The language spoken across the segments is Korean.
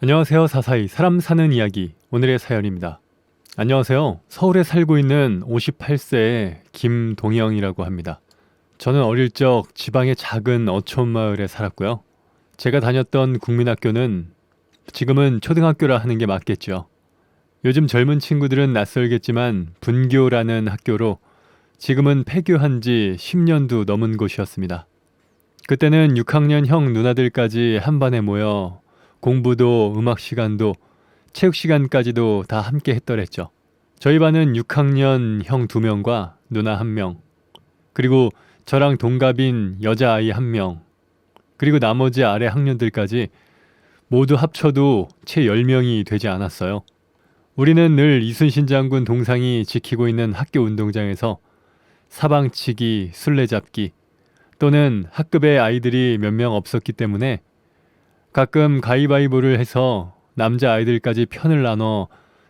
안녕하세요. 사사이 사람 사는 이야기 오늘의 사연입니다. 안녕하세요. 서울에 살고 있는 58세의 김동영이라고 합니다. 저는 어릴 적 지방의 작은 어촌 마을에 살았고요. 제가 다녔던 국민학교는 지금은 초등학교라 하는 게 맞겠죠. 요즘 젊은 친구들은 낯설겠지만 분교라는 학교로 지금은 폐교한 지 10년도 넘은 곳이었습니다. 그때는 6학년 형 누나들까지 한 반에 모여 공부도 음악 시간도 체육 시간까지도 다 함께 했더랬죠. 저희 반은 6학년 형 2명과 누나 1명, 그리고 저랑 동갑인 여자아이 1명, 그리고 나머지 아래 학년들까지 모두 합쳐도 채 10명이 되지 않았어요. 우리는 늘 이순신 장군 동상이 지키고 있는 학교 운동장에서 사방치기, 술래잡기 또는 학급의 아이들이 몇 명 없었기 때문에 가끔 가위바위보를 해서 남자아이들까지 편을 나눠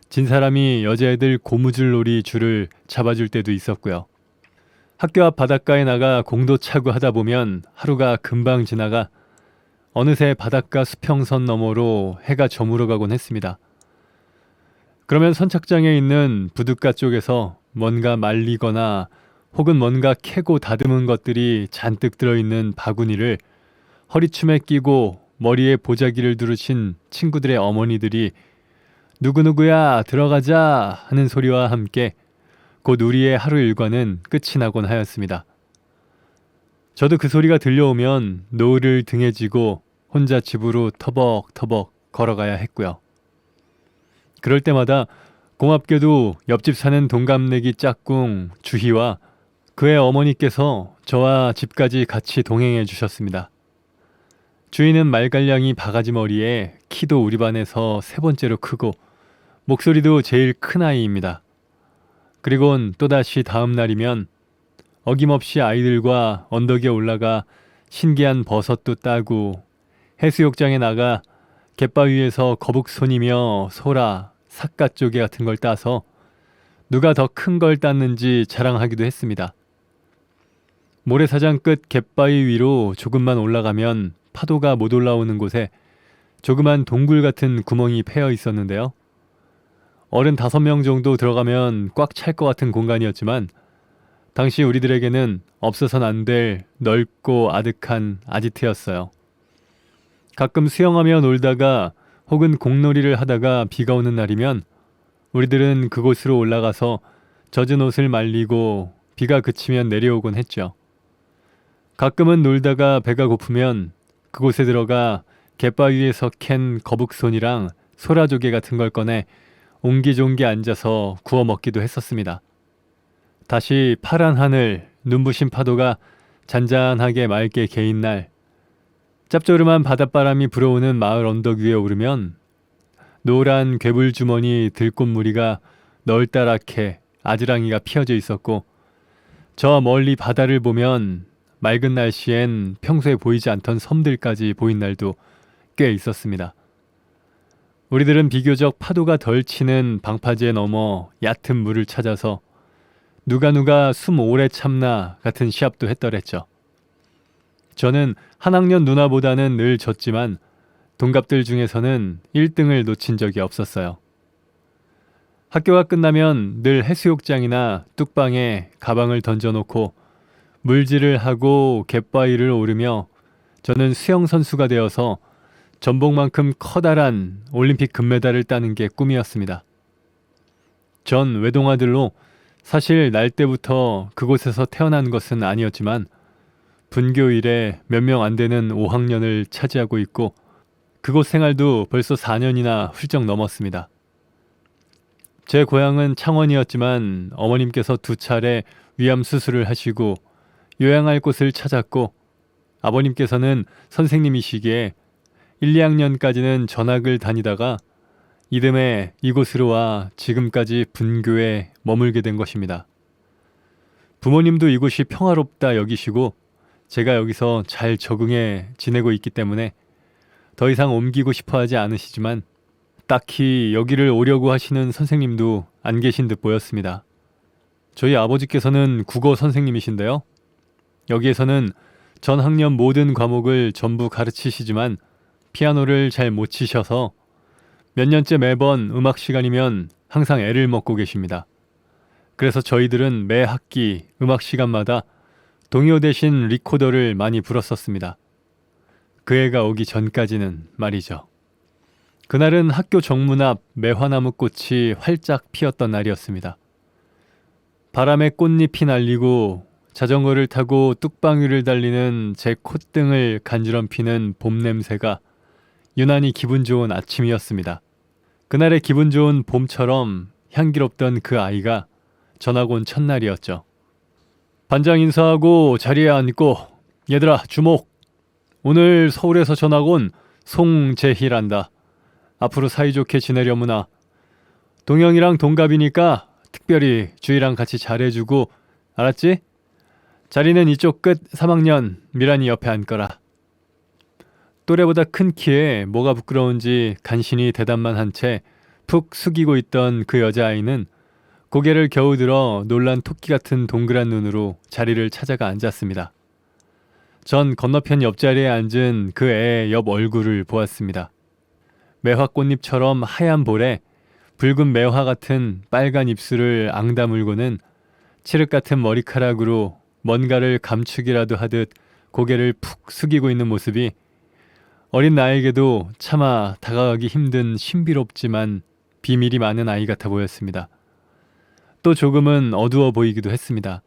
진 사람이 여자애들 고무줄놀이 줄을 잡아줄 때도 있었고요. 학교 앞 바닷가에 나가 공도 차고 하다 보면 하루가 금방 지나가 어느새 바닷가 수평선 너머로 해가 저물어가곤 했습니다. 그러면 선착장에 있는 부둣가 쪽에서 뭔가 말리거나 혹은 뭔가 캐고 다듬은 것들이 잔뜩 들어있는 바구니를 허리춤에 끼고 머리에 보자기를 두르신 친구들의 어머니들이 누구누구야 들어가자 하는 소리와 함께 곧 우리의 하루 일과는 끝이 나곤 하였습니다. 저도 그 소리가 들려오면 노을을 등에 지고 혼자 집으로 터벅터벅 걸어가야 했고요. 그럴 때마다 고맙게도 옆집 사는 동갑내기 짝꿍 주희와 그의 어머니께서 저와 집까지 같이 동행해 주셨습니다. 주희는 말갈량이 바가지 머리에 키도 우리 반에서 3번째로 크고 목소리도 제일 큰 아이입니다. 그리곤 또다시 다음 날이면 어김없이 아이들과 언덕에 올라가 신기한 버섯도 따고 해수욕장에 나가 갯바위에서 거북손이며 소라, 삿갓조개 같은 걸 따서 누가 더 큰 걸 땄는지 자랑하기도 했습니다. 모래사장 끝 갯바위 위로 조금만 올라가면 파도가 못 올라오는 곳에 조그만 동굴 같은 구멍이 패여 있었는데요. 어른 5명 정도 들어가면 꽉 찰 것 같은 공간이었지만 당시 우리들에게는 없어선 안 될 넓고 아득한 아지트였어요. 가끔 수영하며 놀다가 혹은 공놀이를 하다가 비가 오는 날이면 우리들은 그곳으로 올라가서 젖은 옷을 말리고 비가 그치면 내려오곤 했죠. 가끔은 놀다가 배가 고프면 그곳에 들어가 갯바위에서 캔 거북손이랑 소라조개 같은 걸 꺼내 옹기종기 앉아서 구워 먹기도 했었습니다. 다시 파란 하늘, 눈부신 파도가 잔잔하게 맑게 개인 날, 짭조름한 바닷바람이 불어오는 마을 언덕 위에 오르면 노란 괴물주머니 들꽃무리가 널따랗게 아지랑이가 피어져 있었고 저 멀리 바다를 보면 맑은 날씨엔 평소에 보이지 않던 섬들까지 보인 날도 꽤 있었습니다. 우리들은 비교적 파도가 덜 치는 방파제 넘어 얕은 물을 찾아서 누가 숨 오래 참나 같은 시합도 했더랬죠. 저는 한 학년 누나보다는 늘 졌지만 동갑들 중에서는 1등을 놓친 적이 없었어요. 학교가 끝나면 늘 해수욕장이나 뚝방에 가방을 던져놓고 물질을 하고 갯바위를 오르며 저는 수영선수가 되어서 전복만큼 커다란 올림픽 금메달을 따는 게 꿈이었습니다. 전 외동아들로 사실 날 때부터 그곳에서 태어난 것은 아니었지만 분교 이래 몇 명 안 되는 5학년을 차지하고 있고 그곳 생활도 벌써 4년이나 훌쩍 넘었습니다. 제 고향은 창원이었지만 어머님께서 2차례 위암 수술을 하시고 요양할 곳을 찾았고 아버님께서는 선생님이시기에 1, 2학년까지는 전학을 다니다가 이듬해 이곳으로 와 지금까지 분교에 머물게 된 것입니다. 부모님도 이곳이 평화롭다 여기시고 제가 여기서 잘 적응해 지내고 있기 때문에 더 이상 옮기고 싶어 하지 않으시지만 딱히 여기를 오려고 하시는 선생님도 안 계신 듯 보였습니다. 저희 아버지께서는 국어 선생님이신데요. 여기에서는 전 학년 모든 과목을 전부 가르치시지만 피아노를 잘 못 치셔서 몇 년째 매번 음악 시간이면 항상 애를 먹고 계십니다. 그래서 저희들은 매 학기 음악 시간마다 동요 대신 리코더를 많이 불었었습니다. 그 해가 오기 전까지는 말이죠. 그날은 학교 정문 앞 매화나무 꽃이 활짝 피었던 날이었습니다. 바람에 꽃잎이 날리고 자전거를 타고 뚝방위를 달리는 제 콧등을 간지럼피는 봄 냄새가 유난히 기분 좋은 아침이었습니다. 그날의 기분 좋은 봄처럼 향기롭던 그 아이가 전학 온 첫날이었죠. 반장 인사하고 자리에 앉고 얘들아 주목! 오늘 서울에서 전학 온 송재희란다. 앞으로 사이좋게 지내려무나. 동영이랑 동갑이니까 특별히 주희랑 같이 잘해주고 알았지? 자리는 이쪽 끝 3학년 미란이 옆에 앉거라. 또래보다 큰 키에 뭐가 부끄러운지 간신히 대답만 한 채 푹 숙이고 있던 그 여자아이는 고개를 겨우 들어 놀란 토끼 같은 동그란 눈으로 자리를 찾아가 앉았습니다. 전 건너편 옆자리에 앉은 그 애 옆 얼굴을 보았습니다. 매화 꽃잎처럼 하얀 볼에 붉은 매화 같은 빨간 입술을 앙다물고는 칠흑 같은 머리카락으로 뭔가를 감추기라도 하듯 고개를 푹 숙이고 있는 모습이 어린 나에게도 차마 다가가기 힘든 신비롭지만 비밀이 많은 아이 같아 보였습니다. 또 조금은 어두워 보이기도 했습니다.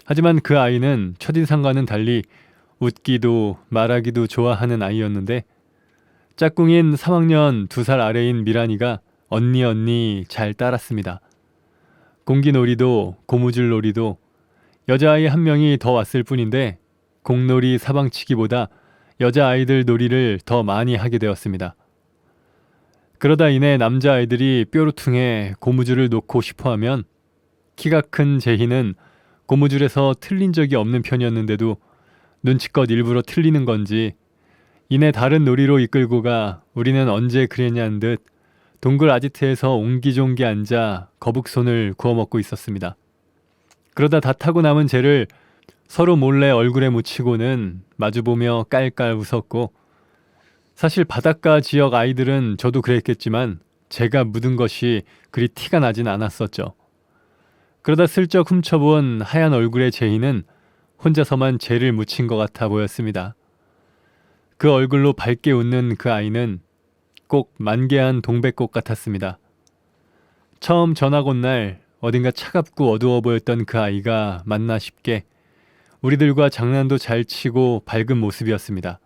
하지만 그 아이는 첫인상과는 달리 웃기도 말하기도 좋아하는 아이였는데 짝꿍인 3학년 2살 아래인 미란이가 언니 잘 따랐습니다. 공기놀이도 고무줄 놀이도 여자아이 한 명이 더 왔을 뿐인데 공놀이 사방치기보다 여자아이들 놀이를 더 많이 하게 되었습니다. 그러다 이내 남자아이들이 뾰루퉁에 고무줄을 놓고 싶어하면 키가 큰 제희는 고무줄에서 틀린 적이 없는 편이었는데도 눈치껏 일부러 틀리는 건지 이내 다른 놀이로 이끌고 가 우리는 언제 그랬냐는 듯 동굴 아지트에서 옹기종기 앉아 거북손을 구워 먹고 있었습니다. 그러다 다 타고 남은 재를 서로 몰래 얼굴에 묻히고는 마주보며 깔깔 웃었고 사실 바닷가 지역 아이들은 저도 그랬겠지만 제가 묻은 것이 그리 티가 나진 않았었죠. 그러다 슬쩍 훔쳐본 하얀 얼굴의 제희는 혼자서만 재를 묻힌 것 같아 보였습니다. 그 얼굴로 밝게 웃는 그 아이는 꼭 만개한 동백꽃 같았습니다. 처음 전학 온 날 어딘가 차갑고 어두워 보였던 그 아이가 맞나 싶게 우리들과 장난도 잘 치고 밝은 모습이었습니다.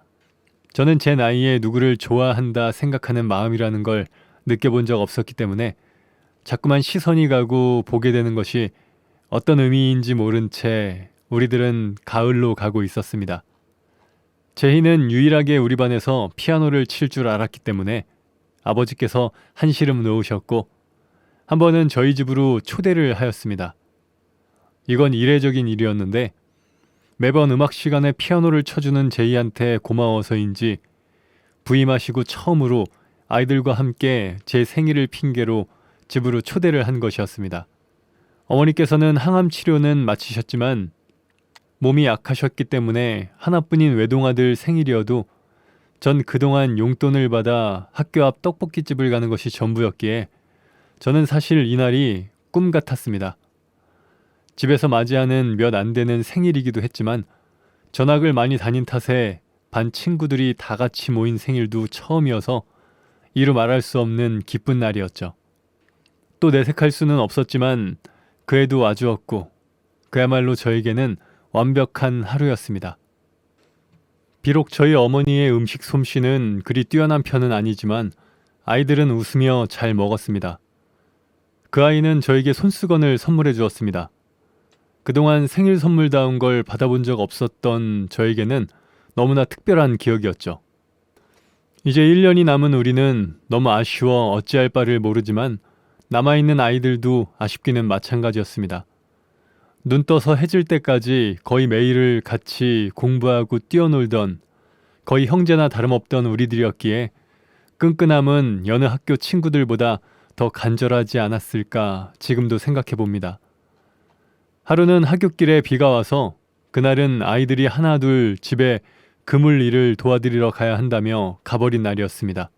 저는 제 나이에 누구를 좋아한다 생각하는 마음이라는 걸 느껴본 적 없었기 때문에 자꾸만 시선이 가고 보게 되는 것이 어떤 의미인지 모른 채 우리들은 가을로 가고 있었습니다. 제희는 유일하게 우리 반에서 피아노를 칠 줄 알았기 때문에 아버지께서 한시름 놓으셨고 한 번은 저희 집으로 초대를 하였습니다. 이건 이례적인 일이었는데 매번 음악 시간에 피아노를 쳐주는 제이한테 고마워서인지 부임하시고 처음으로 아이들과 함께 제 생일을 핑계로 집으로 초대를 한 것이었습니다. 어머니께서는 항암 치료는 마치셨지만 몸이 약하셨기 때문에 하나뿐인 외동아들 생일이어도 전 그동안 용돈을 받아 학교 앞 떡볶이집을 가는 것이 전부였기에 저는 사실 이날이 꿈 같았습니다. 집에서 맞이하는 몇 안 되는 생일이기도 했지만 전학을 많이 다닌 탓에 반 친구들이 다 같이 모인 생일도 처음이어서 이루 말할 수 없는 기쁜 날이었죠. 또 내색할 수는 없었지만 그 해도 아주었고 그야말로 저에게는 완벽한 하루였습니다. 비록 저희 어머니의 음식 솜씨는 그리 뛰어난 편은 아니지만 아이들은 웃으며 잘 먹었습니다. 그 아이는 저에게 손수건을 선물해 주었습니다. 그동안 생일 선물다운 걸 받아본 적 없었던 저에게는 너무나 특별한 기억이었죠. 이제 1년이 남은 우리는 너무 아쉬워 어찌할 바를 모르지만 남아있는 아이들도 아쉽기는 마찬가지였습니다. 눈 떠서 해질 때까지 거의 매일을 같이 공부하고 뛰어놀던 거의 형제나 다름없던 우리들이었기에 끈끈함은 여느 학교 친구들보다 더 간절하지 않았을까 지금도 생각해 봅니다. 하루는 하굣길에 비가 와서 그날은 아이들이 하나둘 집에 그물 일을 도와드리러 가야 한다며 가버린 날이었습니다.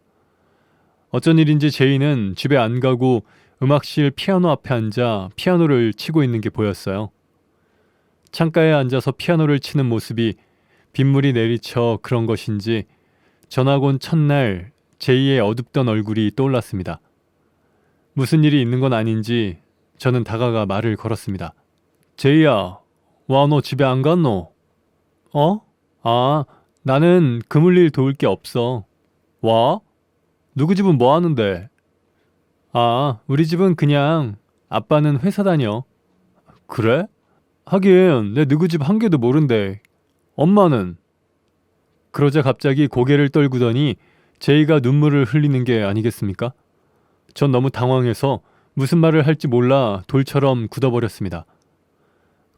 어쩐 일인지 제이는 집에 안 가고 음악실 피아노 앞에 앉아 피아노를 치고 있는 게 보였어요. 창가에 앉아서 피아노를 치는 모습이 빗물이 내리쳐 그런 것인지 전학 온 첫날 제이의 어둡던 얼굴이 떠올랐습니다. 무슨 일이 있는 건 아닌지 저는 다가가 말을 걸었습니다. 제이야, 와, 너 집에 안 갔노? 어? 아, 나는 그물 일 도울 게 없어. 와? 누구 집은 뭐 하는데? 아, 우리 집은 그냥 아빠는 회사 다녀. 그래? 하긴 내 누구 집 한 개도 모른대. 엄마는? 그러자 갑자기 고개를 떨구더니 제이가 눈물을 흘리는 게 아니겠습니까? 전 너무 당황해서 무슨 말을 할지 몰라 돌처럼 굳어버렸습니다.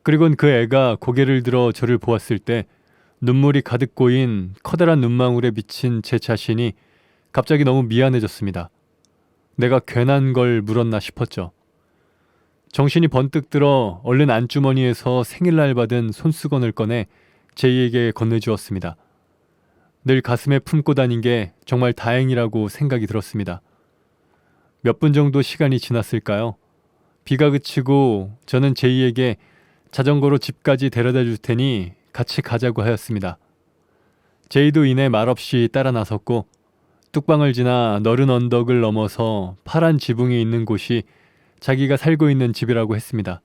그리곤 그 애가 고개를 들어 저를 보았을 때 눈물이 가득 고인 커다란 눈망울에 비친 제 자신이 갑자기 너무 미안해졌습니다. 내가 괜한 걸 물었나 싶었죠. 정신이 번뜩 들어 얼른 안주머니에서 생일날 받은 손수건을 꺼내 제이에게 건네주었습니다. 늘 가슴에 품고 다닌 게 정말 다행이라고 생각이 들었습니다. 몇 분 정도 시간이 지났을까요? 비가 그치고 저는 제이에게 자전거로 집까지 데려다 줄 테니 같이 가자고 하였습니다. 제이도 이내 말없이 따라 나섰고 뚝방을 지나 너른 언덕을 넘어서 파란 지붕이 있는 곳이 자기가 살고 있는 집이라고 했습니다.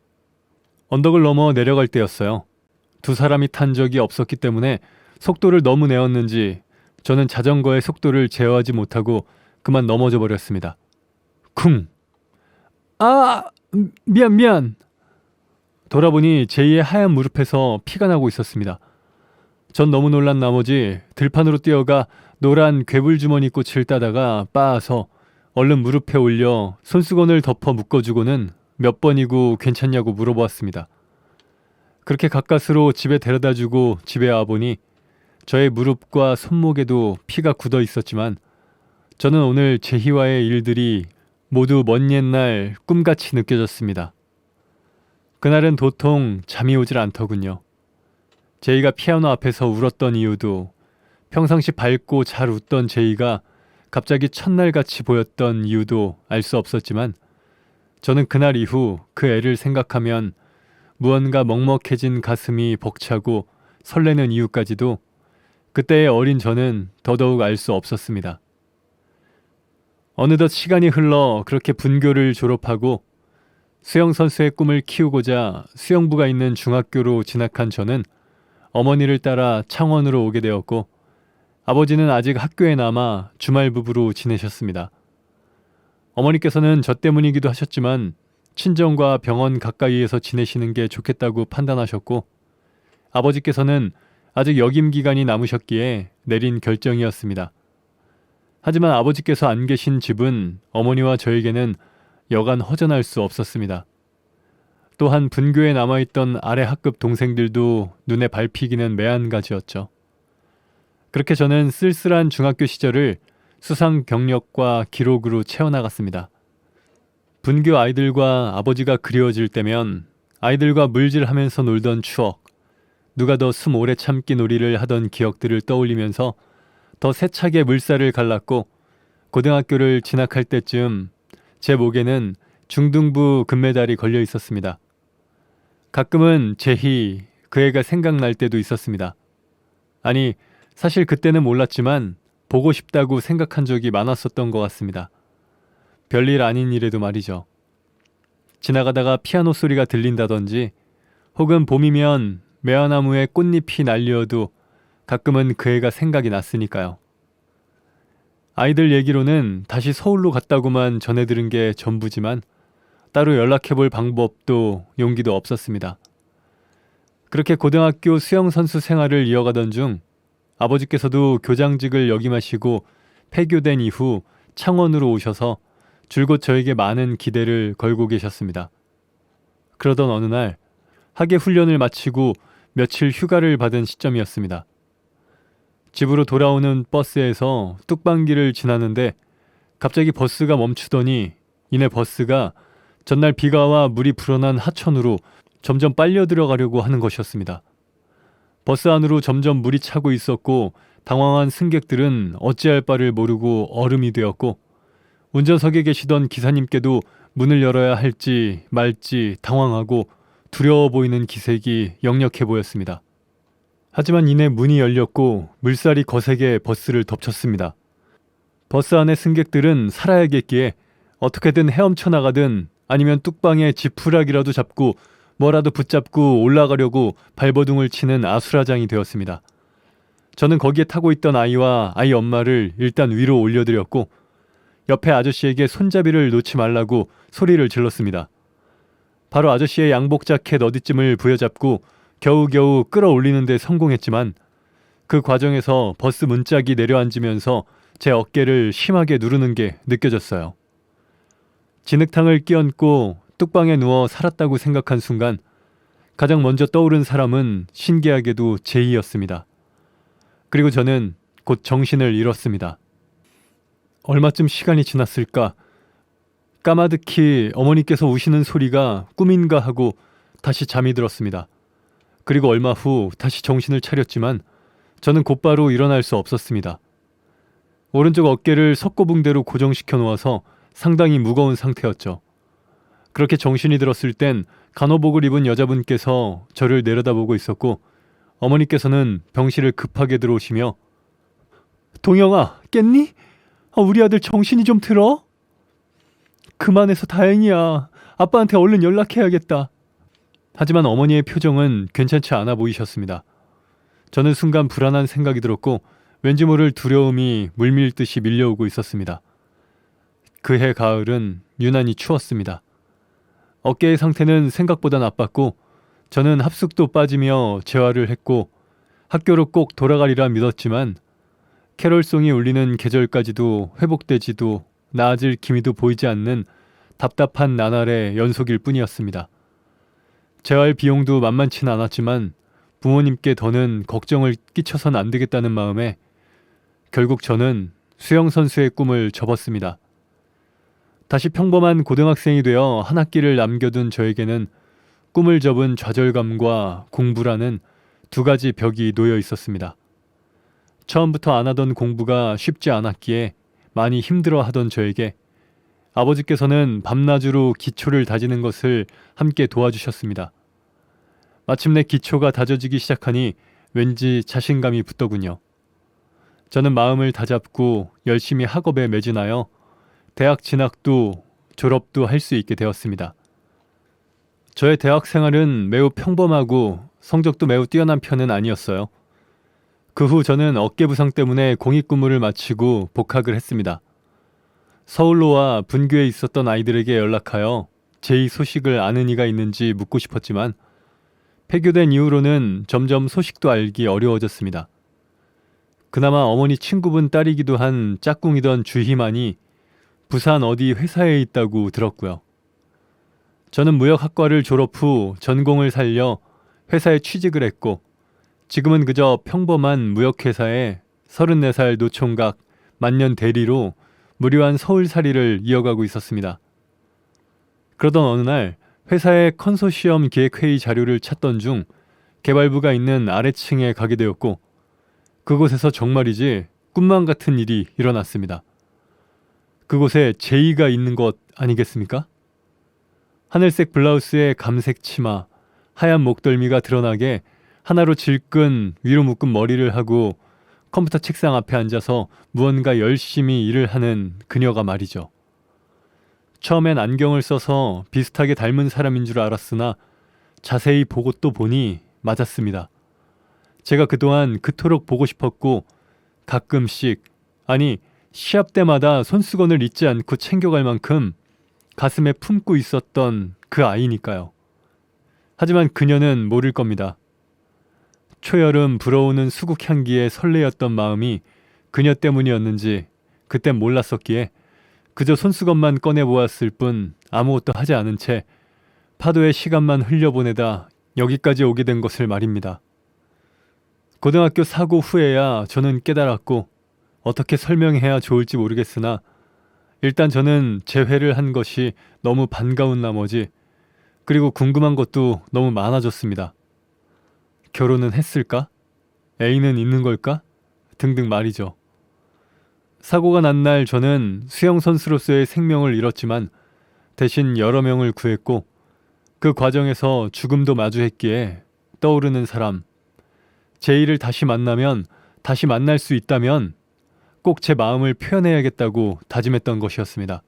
언덕을 넘어 내려갈 때였어요. 두 사람이 탄 적이 없었기 때문에 속도를 너무 내었는지 저는 자전거의 속도를 제어하지 못하고 그만 넘어져 버렸습니다. 쿵! 아! 미안. 돌아보니 제이의 하얀 무릎에서 피가 나고 있었습니다. 전 너무 놀란 나머지 들판으로 뛰어가 노란 괴물주머니 꽃을 따다가 빻아서 얼른 무릎에 올려 손수건을 덮어 묶어주고는 몇 번이고 괜찮냐고 물어보았습니다. 그렇게 가까스로 집에 데려다주고 집에 와보니 저의 무릎과 손목에도 피가 굳어 있었지만 저는 오늘 제희와의 일들이 모두 먼 옛날 꿈같이 느껴졌습니다. 그날은 도통 잠이 오질 않더군요. 제이가 피아노 앞에서 울었던 이유도 평상시 밝고 잘 웃던 제이가 갑자기 첫날같이 보였던 이유도 알 수 없었지만 저는 그날 이후 그 애를 생각하면 무언가 먹먹해진 가슴이 벅차고 설레는 이유까지도 그때의 어린 저는 더더욱 알 수 없었습니다. 어느덧 시간이 흘러 그렇게 분교를 졸업하고 수영선수의 꿈을 키우고자 수영부가 있는 중학교로 진학한 저는 어머니를 따라 창원으로 오게 되었고 아버지는 아직 학교에 남아 주말 부부로 지내셨습니다. 어머니께서는 저 때문이기도 하셨지만 친정과 병원 가까이에서 지내시는 게 좋겠다고 판단하셨고 아버지께서는 아직 역임 기간이 남으셨기에 내린 결정이었습니다. 하지만 아버지께서 안 계신 집은 어머니와 저에게는 여간 허전할 수 없었습니다. 또한 분교에 남아있던 아래 학급 동생들도 눈에 밟히기는 매한가지였죠. 그렇게 저는 쓸쓸한 중학교 시절을 수상 경력과 기록으로 채워나갔습니다. 분교 아이들과 아버지가 그리워질 때면 아이들과 물질하면서 놀던 추억, 누가 더 숨 오래 참기 놀이를 하던 기억들을 떠올리면서 더 세차게 물살을 갈랐고 고등학교를 진학할 때쯤 제 목에는 중등부 금메달이 걸려 있었습니다. 가끔은 제희, 그 애가 생각날 때도 있었습니다. 아니, 사실 그때는 몰랐지만 보고 싶다고 생각한 적이 많았었던 것 같습니다. 별일 아닌 일에도 말이죠. 지나가다가 피아노 소리가 들린다든지 혹은 봄이면 매화나무에 꽃잎이 날려도 가끔은 그 애가 생각이 났으니까요. 아이들 얘기로는 다시 서울로 갔다고만 전해 들은 게 전부지만 따로 연락해볼 방법도 용기도 없었습니다. 그렇게 고등학교 수영선수 생활을 이어가던 중 아버지께서도 교장직을 역임하시고 폐교된 이후 창원으로 오셔서 줄곧 저에게 많은 기대를 걸고 계셨습니다. 그러던 어느 날 학예 훈련을 마치고 며칠 휴가를 받은 시점이었습니다. 집으로 돌아오는 버스에서 뚝방길을 지나는데 갑자기 버스가 멈추더니 이내 버스가 전날 비가 와 물이 불어난 하천으로 점점 빨려 들어가려고 하는 것이었습니다. 버스 안으로 점점 물이 차고 있었고 당황한 승객들은 어찌할 바를 모르고 얼음이 되었고 운전석에 계시던 기사님께도 문을 열어야 할지 말지 당황하고 두려워 보이는 기색이 역력해 보였습니다. 하지만 이내 문이 열렸고 물살이 거세게 버스를 덮쳤습니다. 버스 안의 승객들은 살아야겠기에 어떻게든 헤엄쳐 나가든 아니면 뚝방에 지푸라기라도 잡고 뭐라도 붙잡고 올라가려고 발버둥을 치는 아수라장이 되었습니다. 저는 거기에 타고 있던 아이와 아이 엄마를 일단 위로 올려드렸고 옆에 아저씨에게 손잡이를 놓지 말라고 소리를 질렀습니다. 바로 아저씨의 양복 자켓 어디쯤을 부여잡고 겨우겨우 끌어올리는 데 성공했지만 그 과정에서 버스 문짝이 내려앉으면서 제 어깨를 심하게 누르는 게 느껴졌어요. 진흙탕을 끼얹고 뚝방에 누워 살았다고 생각한 순간 가장 먼저 떠오른 사람은 신기하게도 제이였습니다. 그리고 저는 곧 정신을 잃었습니다. 얼마쯤 시간이 지났을까? 까마득히 어머니께서 우시는 소리가 꿈인가 하고 다시 잠이 들었습니다. 그리고 얼마 후 다시 정신을 차렸지만 저는 곧바로 일어날 수 없었습니다. 오른쪽 어깨를 석고붕대로 고정시켜 놓아서 상당히 무거운 상태였죠. 그렇게 정신이 들었을 땐 간호복을 입은 여자분께서 저를 내려다보고 있었고 어머니께서는 병실을 급하게 들어오시며 동영아, 깼니? 우리 아들 정신이 좀 들어? 그만해서 다행이야. 아빠한테 얼른 연락해야겠다. 하지만 어머니의 표정은 괜찮지 않아 보이셨습니다. 저는 순간 불안한 생각이 들었고 왠지 모를 두려움이 물밀듯이 밀려오고 있었습니다. 그해 가을은 유난히 추웠습니다. 어깨의 상태는 생각보다 나빴고 저는 합숙도 빠지며 재활을 했고 학교로 꼭 돌아가리라 믿었지만 캐롤송이 울리는 계절까지도 회복되지도 나아질 기미도 보이지 않는 답답한 나날의 연속일 뿐이었습니다. 재활 비용도 만만치는 않았지만 부모님께 더는 걱정을 끼쳐선 안 되겠다는 마음에 결국 저는 수영선수의 꿈을 접었습니다. 다시 평범한 고등학생이 되어 한 학기를 남겨둔 저에게는 꿈을 접은 좌절감과 공부라는 두 가지 벽이 놓여 있었습니다. 처음부터 안 하던 공부가 쉽지 않았기에 많이 힘들어하던 저에게 아버지께서는 밤낮으로 기초를 다지는 것을 함께 도와주셨습니다. 마침내 기초가 다져지기 시작하니 왠지 자신감이 붙더군요. 저는 마음을 다잡고 열심히 학업에 매진하여 대학 진학도 졸업도 할 수 있게 되었습니다. 저의 대학 생활은 매우 평범하고 성적도 매우 뛰어난 편은 아니었어요. 그 후 저는 어깨 부상 때문에 공익근무를 마치고 복학을 했습니다. 서울로 와 분교에 있었던 아이들에게 연락하여 제이 소식을 아는 이가 있는지 묻고 싶었지만 폐교된 이후로는 점점 소식도 알기 어려워졌습니다. 그나마 어머니 친구분 딸이기도 한 짝꿍이던 주희만이 부산 어디 회사에 있다고 들었고요. 저는 무역학과를 졸업 후 전공을 살려 회사에 취직을 했고 지금은 그저 평범한 무역회사에 34살 노총각 만년 대리로 무료한 서울살이를 이어가고 있었습니다. 그러던 어느 날 회사의 컨소시엄 기획회의 자료를 찾던 중 개발부가 있는 아래층에 가게 되었고 그곳에서 정말이지 꿈만 같은 일이 일어났습니다. 그곳에 제이가 있는 것 아니겠습니까? 하늘색 블라우스에 감색 치마, 하얀 목덜미가 드러나게 하나로 질끈 위로 묶은 머리를 하고 컴퓨터 책상 앞에 앉아서 무언가 열심히 일을 하는 그녀가 말이죠. 처음엔 안경을 써서 비슷하게 닮은 사람인 줄 알았으나 자세히 보고 또 보니 맞았습니다. 제가 그동안 그토록 보고 싶었고 가끔씩, 아니 시합 때마다 손수건을 잊지 않고 챙겨갈 만큼 가슴에 품고 있었던 그 아이니까요. 하지만 그녀는 모를 겁니다. 초여름 불어오는 수국 향기에 설레었던 마음이 그녀 때문이었는지 그땐 몰랐었기에 그저 손수건만 꺼내보았을 뿐 아무것도 하지 않은 채 파도의 시간만 흘려보내다 여기까지 오게 된 것을 말입니다. 고등학교 사고 후에야 저는 깨달았고 어떻게 설명해야 좋을지 모르겠으나 일단 저는 재회를 한 것이 너무 반가운 나머지 그리고 궁금한 것도 너무 많아졌습니다. 결혼은 했을까? 애인은 있는 걸까? 등등 말이죠. 사고가 난 날 저는 수영선수로서의 생명을 잃었지만 대신 여러 명을 구했고 그 과정에서 죽음도 마주했기에 떠오르는 사람, 제이를 다시 만나면 다시 만날 수 있다면 꼭 제 마음을 표현해야겠다고 다짐했던 것이었습니다.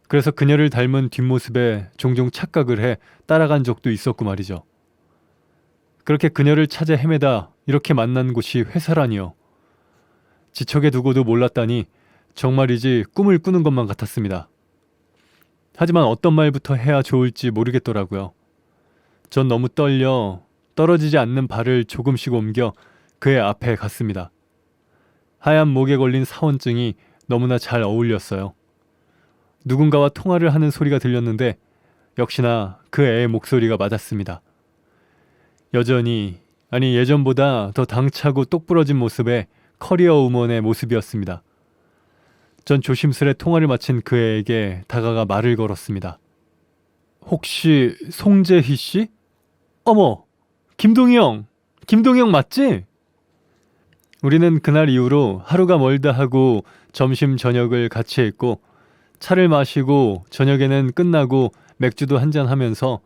그래서 그녀를 닮은 뒷모습에 종종 착각을 해 따라간 적도 있었고 말이죠. 그렇게 그녀를 찾아 헤매다 이렇게 만난 곳이 회사라니요. 지척에 두고도 몰랐다니 정말이지 꿈을 꾸는 것만 같았습니다. 하지만 어떤 말부터 해야 좋을지 모르겠더라고요. 전 너무 떨려 떨어지지 않는 발을 조금씩 옮겨 그의 앞에 갔습니다. 하얀 목에 걸린 사원증이 너무나 잘 어울렸어요. 누군가와 통화를 하는 소리가 들렸는데 역시나 그 애의 목소리가 맞았습니다. 여전히, 아니 예전보다 더 당차고 똑부러진 모습의 커리어 우먼의 모습이었습니다. 전 조심스레 통화를 마친 그 애에게 다가가 말을 걸었습니다. 혹시 송재희 씨? 어머, 김동희 형! 김동희 형 맞지? 우리는 그날 이후로 하루가 멀다 하고 점심 저녁을 같이 했고 차를 마시고 저녁에는 끝나고 맥주도 한잔하면서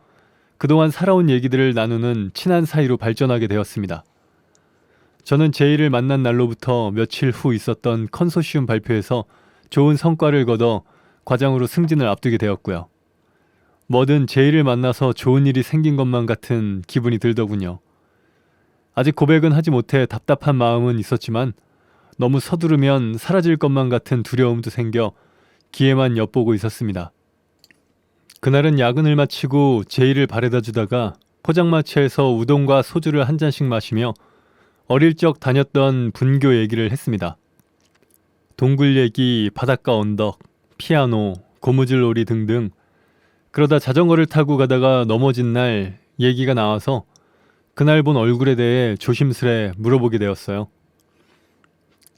그동안 살아온 얘기들을 나누는 친한 사이로 발전하게 되었습니다. 저는 제이를 만난 날로부터 며칠 후 있었던 컨소시움 발표에서 좋은 성과를 거둬 과장으로 승진을 앞두게 되었고요. 뭐든 제이를 만나서 좋은 일이 생긴 것만 같은 기분이 들더군요. 아직 고백은 하지 못해 답답한 마음은 있었지만 너무 서두르면 사라질 것만 같은 두려움도 생겨 기회만 엿보고 있었습니다. 그날은 야근을 마치고 제이를 바래다 주다가 포장마차에서 우동과 소주를 한 잔씩 마시며 어릴 적 다녔던 분교 얘기를 했습니다. 동굴 얘기, 바닷가 언덕, 피아노, 고무줄놀이 등등. 그러다 자전거를 타고 가다가 넘어진 날 얘기가 나와서 그날 본 얼굴에 대해 조심스레 물어보게 되었어요.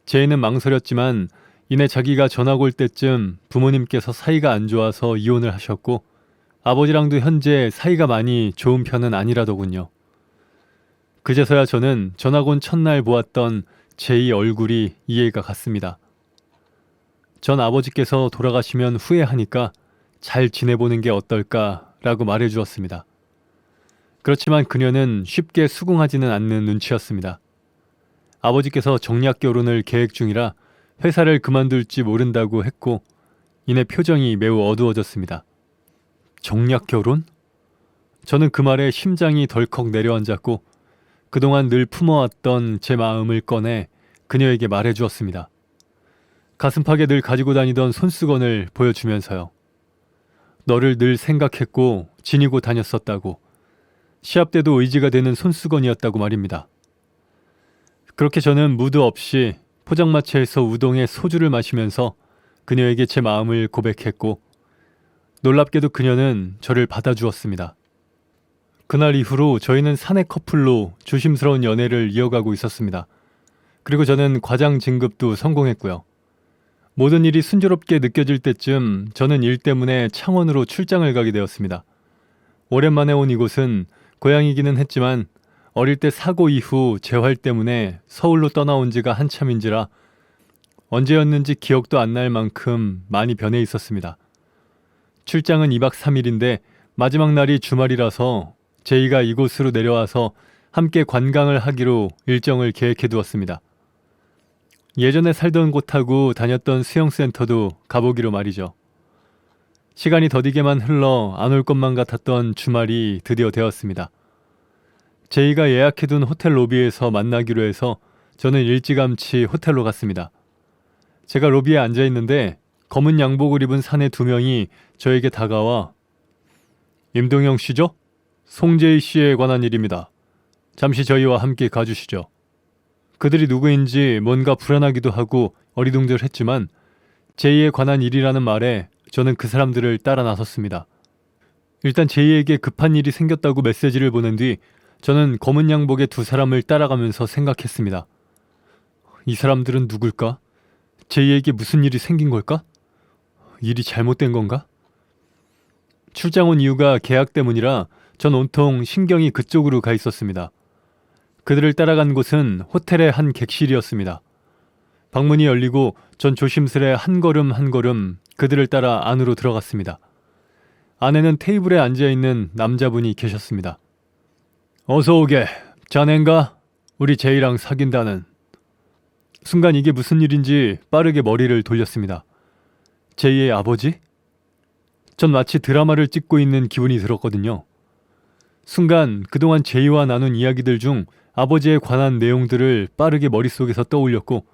제이는 망설였지만 이내 자기가 전학 올 때쯤 부모님께서 사이가 안 좋아서 이혼을 하셨고 아버지랑도 현재 사이가 많이 좋은 편은 아니라더군요. 그제서야 저는 전학 온 첫날 보았던 제이 얼굴이 이해가 갔습니다. 전 아버지께서 돌아가시면 후회하니까 잘 지내보는 게 어떨까라고 말해주었습니다. 그렇지만 그녀는 쉽게 수긍하지는 않는 눈치였습니다. 아버지께서 정략 결혼을 계획 중이라 회사를 그만둘지 모른다고 했고 이내 표정이 매우 어두워졌습니다. 정략 결혼? 저는 그 말에 심장이 덜컥 내려앉았고 그동안 늘 품어왔던 제 마음을 꺼내 그녀에게 말해주었습니다. 가슴팍에 늘 가지고 다니던 손수건을 보여주면서요. 너를 늘 생각했고 지니고 다녔었다고. 시합 때도 의지가 되는 손수건이었다고 말입니다. 그렇게 저는 무드 없이 포장마차에서 우동에 소주를 마시면서 그녀에게 제 마음을 고백했고 놀랍게도 그녀는 저를 받아주었습니다. 그날 이후로 저희는 사내 커플로 조심스러운 연애를 이어가고 있었습니다. 그리고 저는 과장 진급도 성공했고요. 모든 일이 순조롭게 느껴질 때쯤 저는 일 때문에 창원으로 출장을 가게 되었습니다. 오랜만에 온 이곳은 고향이기는 했지만 어릴 때 사고 이후 재활 때문에 서울로 떠나온 지가 한참인지라 언제였는지 기억도 안 날 만큼 많이 변해 있었습니다. 출장은 2박 3일인데 마지막 날이 주말이라서 제이가 이곳으로 내려와서 함께 관광을 하기로 일정을 계획해 두었습니다. 예전에 살던 곳하고 다녔던 수영센터도 가보기로 말이죠. 시간이 더디게만 흘러 안 올 것만 같았던 주말이 드디어 되었습니다. 제이가 예약해둔 호텔 로비에서 만나기로 해서 저는 일찌감치 호텔로 갔습니다. 제가 로비에 앉아있는데 검은 양복을 입은 사내 2명이 저에게 다가와 임동영 씨죠? 송재희 씨에 관한 일입니다. 잠시 저희와 함께 가주시죠. 그들이 누구인지 뭔가 불안하기도 하고 어리둥절했지만 제이에 관한 일이라는 말에 저는 그 사람들을 따라 나섰습니다. 일단 제이에게 급한 일이 생겼다고 메시지를 보낸 뒤 저는 검은 양복의 2사람을 따라가면서 생각했습니다. 이 사람들은 누굴까? 제이에게 무슨 일이 생긴 걸까? 일이 잘못된 건가? 출장 온 이유가 계약 때문이라 전 온통 신경이 그쪽으로 가 있었습니다. 그들을 따라간 곳은 호텔의 한 객실이었습니다. 방문이 열리고 전 조심스레 한 걸음 한 걸음 그들을 따라 안으로 들어갔습니다. 안에는 테이블에 앉아있는 남자분이 계셨습니다. 어서 오게. 자넨가? 우리 제이랑 사귄다는. 순간 이게 무슨 일인지 빠르게 머리를 돌렸습니다. 제이의 아버지? 전 마치 드라마를 찍고 있는 기분이 들었거든요. 순간 그동안 제이와 나눈 이야기들 중 아버지에 관한 내용들을 빠르게 머릿속에서 떠올렸고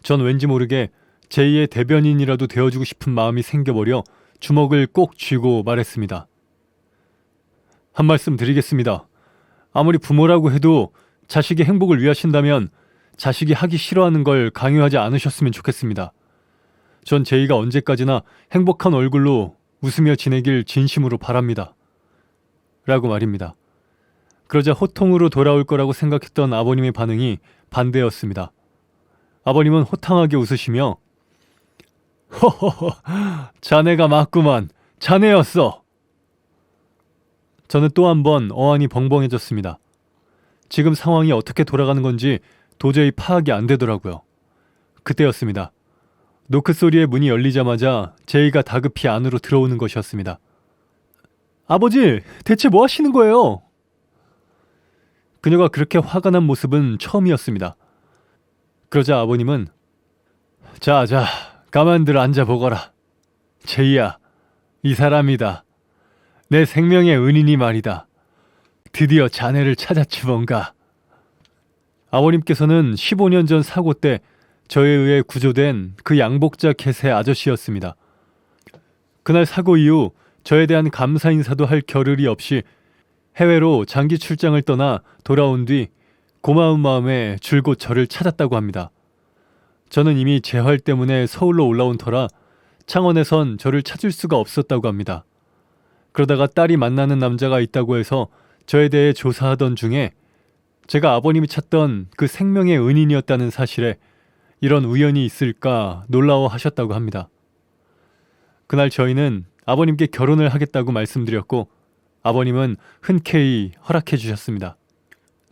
전 왠지 모르게 제이의 대변인이라도 되어주고 싶은 마음이 생겨버려 주먹을 꼭 쥐고 말했습니다. 한 말씀 드리겠습니다. 아무리 부모라고 해도 자식의 행복을 위하신다면 자식이 하기 싫어하는 걸 강요하지 않으셨으면 좋겠습니다. 전 제이가 언제까지나 행복한 얼굴로 웃으며 지내길 진심으로 바랍니다. 라고 말입니다. 그러자 호통으로 돌아올 거라고 생각했던 아버님의 반응이 반대였습니다. 아버님은 호탕하게 웃으시며 허허허, 자네가 맞구만. 자네였어. 저는 또 한 번 어안이 벙벙해졌습니다. 지금 상황이 어떻게 돌아가는 건지 도저히 파악이 안 되더라고요. 그때였습니다. 노크 소리의 문이 열리자마자 제이가 다급히 안으로 들어오는 것이었습니다. 아버지, 대체 뭐 하시는 거예요? 그녀가 그렇게 화가 난 모습은 처음이었습니다. 그러자 아버님은 자자, 가만들 앉아보거라. 제이야, 이 사람이다. 내 생명의 은인이 말이다. 드디어 자네를 찾았지 뭔가. 아버님께서는 15년 전 사고 때 저에 의해 구조된 그 양복자 캣의 아저씨였습니다. 그날 사고 이후 저에 대한 감사 인사도 할 겨를이 없이 해외로 장기 출장을 떠나 돌아온 뒤 고마운 마음에 줄곧 저를 찾았다고 합니다. 저는 이미 재활 때문에 서울로 올라온 터라 창원에선 저를 찾을 수가 없었다고 합니다. 그러다가 딸이 만나는 남자가 있다고 해서 저에 대해 조사하던 중에 제가 아버님이 찾던 그 생명의 은인이었다는 사실에 이런 우연이 있을까 놀라워하셨다고 합니다. 그날 저희는 아버님께 결혼을 하겠다고 말씀드렸고 아버님은 흔쾌히 허락해 주셨습니다.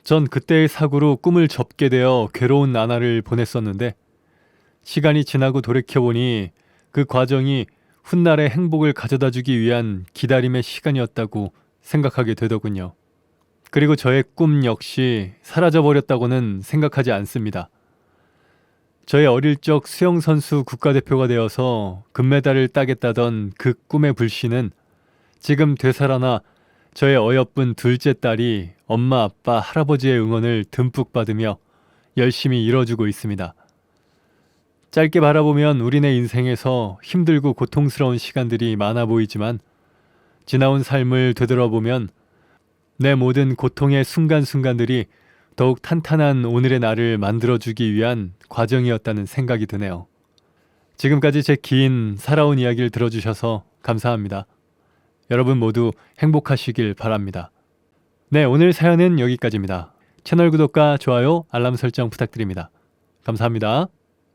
전 그때의 사고로 꿈을 접게 되어 괴로운 나날을 보냈었는데 시간이 지나고 돌이켜보니 그 과정이 훗날의 행복을 가져다주기 위한 기다림의 시간이었다고 생각하게 되더군요. 그리고 저의 꿈 역시 사라져버렸다고는 생각하지 않습니다. 저의 어릴 적 수영선수 국가대표가 되어서 금메달을 따겠다던 그 꿈의 불씨는 지금 되살아나 저의 어여쁜 둘째 딸이 엄마, 아빠, 할아버지의 응원을 듬뿍 받으며 열심히 이뤄주고 있습니다. 짧게 바라보면 우리네 인생에서 힘들고 고통스러운 시간들이 많아 보이지만 지나온 삶을 되돌아보면 내 모든 고통의 순간순간들이 더욱 탄탄한 오늘의 나를 만들어주기 위한 과정이었다는 생각이 드네요. 지금까지 제 긴 살아온 이야기를 들어주셔서 감사합니다. 여러분 모두 행복하시길 바랍니다. 네, 오늘 사연은 여기까지입니다. 채널 구독과 좋아요, 알람 설정 부탁드립니다. 감사합니다.